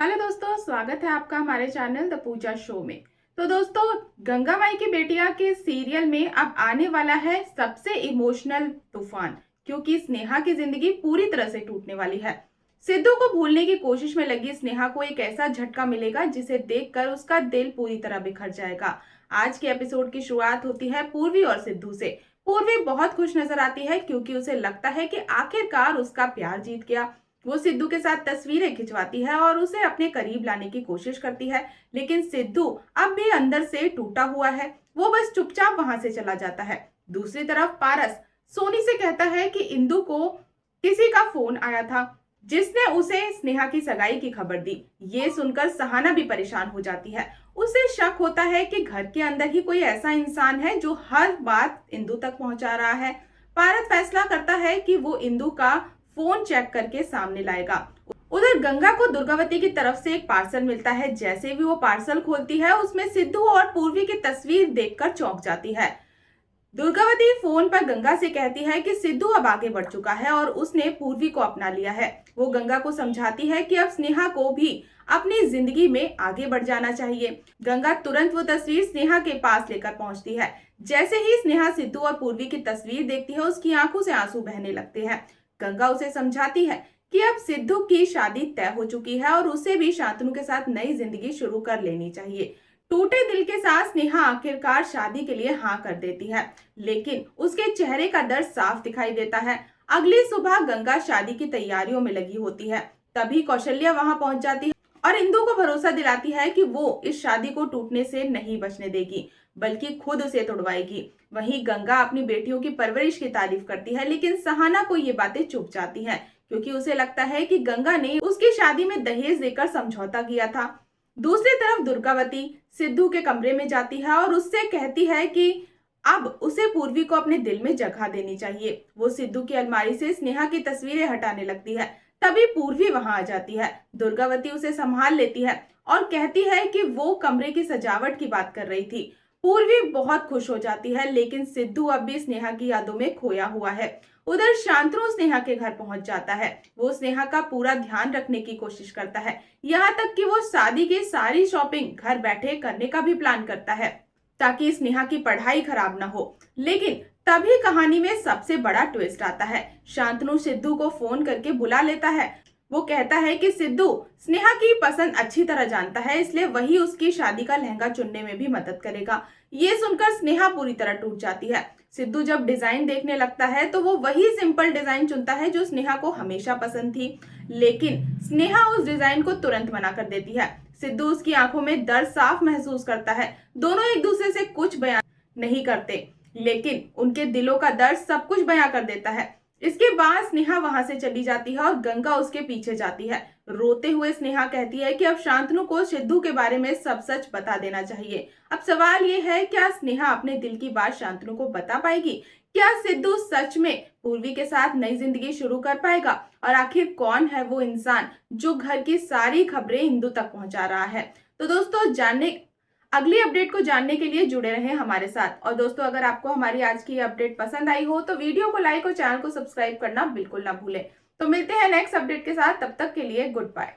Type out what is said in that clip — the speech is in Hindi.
हेलो दोस्तों, स्वागत है आपका हमारे चैनल द पूजा शो में। तो दोस्तों, गंगा माई की बेटियां के सीरियल में अब आने वाला है सबसे इमोशनल तूफान, क्योंकि स्नेहा की जिंदगी पूरी तरह से टूटने वाली है। सिद्धू को भूलने की कोशिश में लगी स्नेहा को एक ऐसा झटका मिलेगा जिसे देखकर उसका दिल पूरी तरह बिखर जाएगा। आज के एपिसोड की शुरुआत होती है पूर्वी और सिद्धू से। पूर्वी बहुत खुश नजर आती है क्योंकि उसे लगता है कि आखिरकार उसका प्यार जीत गया। वो सिद्धू के साथ तस्वीरें खिंचवाती है और उसे अपने करीब लाने की कोशिश करती है, लेकिन सिद्धू अब भी अंदर से टूटा हुआ है। वो बस चुपचाप वहां से चला जाता है। दूसरी तरफ पारस सोनी से कहता है कि इंदु को किसी का फोन आया था जिसने उसे स्नेहा की सगाई की खबर दी। ये सुनकर सहाना भी परेशान हो जाती है। उसे शक होता है कि घर के अंदर ही कोई ऐसा इंसान है जो हर बात इंदु तक पहुंचा रहा है। पारस फैसला करता है कि वो इंदु का फोन चेक करके सामने लाएगा। उधर गंगा को दुर्गावती की तरफ से एक पार्सल मिलता है। जैसे भी वो पार्सल खोलती है उसमें सिद्धू और पूर्वी की तस्वीर देखकर चौंक जाती है। दुर्गावती फोन पर गंगा से कहती है कि सिद्धू अब आगे बढ़ चुका है और उसने पूर्वी को अपना लिया है। वो गंगा को समझाती है कि अब स्नेहा को भी अपनी जिंदगी में आगे बढ़ जाना चाहिए। गंगा तुरंत वो तस्वीर स्नेहा के पास लेकर पहुंचती है। जैसे ही स्नेहा सिद्धू और पूर्वी की तस्वीर देखती है उसकी आंखों से आंसू बहने लगते हैं। गंगा उसे समझाती है कि अब सिद्धू की शादी तय हो चुकी है और उसे भी शांतनु के साथ नई जिंदगी शुरू कर लेनी चाहिए। टूटे दिल के साथ स्नेहा आखिरकार शादी के लिए हाँ कर देती है, लेकिन उसके चेहरे का दर्द साफ दिखाई देता है। अगली सुबह गंगा शादी की तैयारियों में लगी होती है। तभी कौशल्या वहां पहुंच जाती है और इंदु को भरोसा दिलाती है कि वो इस शादी को टूटने से नहीं बचने देगी, बल्कि खुद उसे तोड़वाएगी। वहीं गंगा अपनी बेटियों की परवरिश की तारीफ करती है, लेकिन सहाना को ये बातें चुभ जाती हैं, क्योंकि उसे लगता है कि गंगा ने उसकी शादी में दहेज देकर समझौता किया था। दूसरी तरफ दुर्गावती सिद्धू के कमरे में जाती है और उससे कहती है कि अब उसे पूर्वी को अपने दिल में जगह देनी चाहिए। वो सिद्धू की अलमारी से स्नेहा की तस्वीरें हटाने लगती है। तभी पूर्वी वहां आ जाती है। दुर्गावती उसे संभाल लेती है और कहती है कि वो कमरे की सजावट की बात कर रही थी। पूर्वी बहुत खुश हो जाती है, लेकिन सिद्धू अब भी स्नेहा की यादों में खोया हुआ है। उधर शांतनु स्नेहा के घर पहुंच जाता है। वो स्नेहा का पूरा ध्यान रखने की कोशिश करता है, यहाँ तक कि वो शादी की सारी शॉपिंग घर बैठे करने का भी प्लान करता है ताकि स्नेहा की पढ़ाई खराब ना हो। लेकिन तभी कहानी में सबसे बड़ा ट्विस्ट आता है। शांतनु सिद्धू को फोन करके बुला लेता है। वो कहता है कि सिद्धू स्नेहा की पसंद अच्छी तरह जानता है, इसलिए वही उसकी शादी का लहंगा चुनने में भी मदद करेगा। ये सुनकर स्नेहा पूरी तरह टूट जाती है। सिद्धू जब डिजाइन देखने लगता है तो वो वही सिंपल डिजाइन चुनता है जो स्नेहा को हमेशा पसंद थी, लेकिन स्नेहा उस डिजाइन को तुरंत मना कर देती है। सिद्धू उसकी आंखों में दर्द साफ महसूस करता है। दोनों एक दूसरे से कुछ बयान नहीं करते, लेकिन उनके दिलों का दर्द सब कुछ बयां कर देता है। इसके बाद स्नेहा वहां से चली जाती है और गंगा उसके पीछे जाती है। रोते हुए स्नेहा कहती है कि अब शांतनु को सिद्धू के बारे में सब सच बता देना चाहिए। अब सवाल ये है, क्या स्नेहा अपने दिल की बात शांतनु को बता पाएगी? क्या सिद्धू सच में पूर्वी के साथ नई जिंदगी शुरू कर पाएगा? और आखिर कौन है वो इंसान जो घर की सारी खबरें इंदु तक पहुंचा रहा है? तो दोस्तों, अगली अपडेट को जानने के लिए जुड़े रहें हमारे साथ। और दोस्तों, अगर आपको हमारी आज की अपडेट पसंद आई हो तो वीडियो को लाइक और चैनल को सब्सक्राइब करना बिल्कुल ना भूलें। तो मिलते हैं नेक्स्ट अपडेट के साथ, तब तक के लिए गुड बाय।